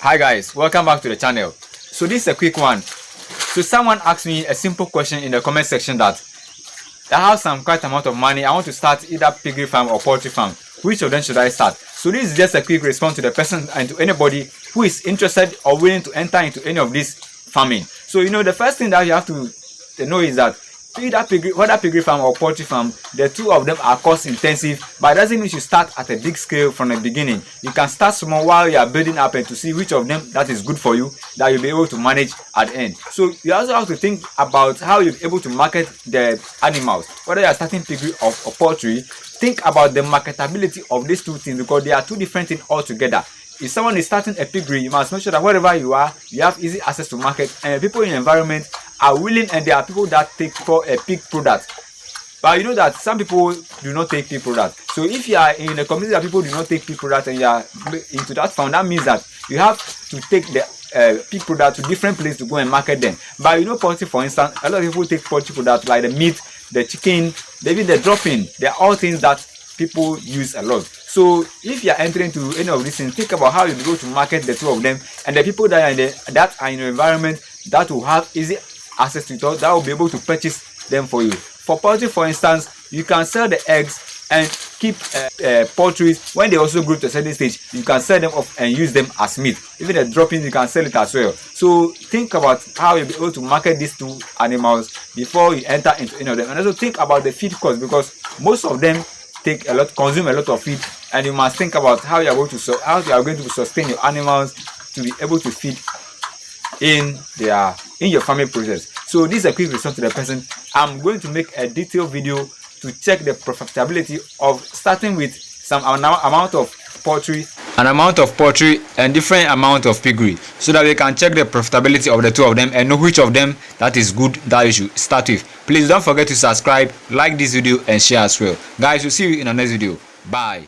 Hi guys, welcome back to the channel. So this is a quick one. So someone asked me a simple question in the comment section that I have some quite amount of money. I want to start either piggery farm or poultry farm. Which of them should I start? So this is just a quick response to the person and to anybody who is interested or willing to enter into any of this farming. So the first thing that you have to know is that whether piggery farm or poultry farm, the two of them are cost intensive, but it doesn't mean you start at a big scale from the beginning. You can start small while you are building up and to see which of them that is good for you, that you'll be able to manage at the end. So you also have to think about how you'll be able to market the animals. Whether you are starting piggery or poultry, think about the marketability of these two things, because they are two different things altogether. If someone is starting a piggery, you must make sure that wherever you are, you have easy access to market, and people in the environment are willing, and there are people that take for a pig product. But you know that some people do not take pig product. So if you are in a community that people do not take pig product and you are into that farm, that means that you have to take the pig product to different places to go and market them. But poultry, for instance, a lot of people take poultry product like the meat, the chicken, even the drop-in. They are all things that people use a lot. So if you are entering into any of these things, think about how you go to market the two of them, and the people that are in your environment that will have easy access to it, that will be able to purchase them for you. For poultry, for instance, you can sell the eggs and keep poultry. When they also grow to a certain stage, you can sell them off and use them as meat. Even the drop-in, you can sell it as well. So think about how you'll be able to market these two animals before you enter into any of them. And also think about the feed cost, because most of them consume a lot of feed, and you must think about how you are going to sustain your animals to be able to feed in your farming process. So this is a quick response to the person. I'm going to make a detailed video to check the profitability of starting with some amount of poultry, and different amount of piggery, so that we can check the profitability of the two of them and know which of them that is good that you should start with. Please don't forget to subscribe, like this video, and share as well. Guys, we'll see you in the next video. Bye.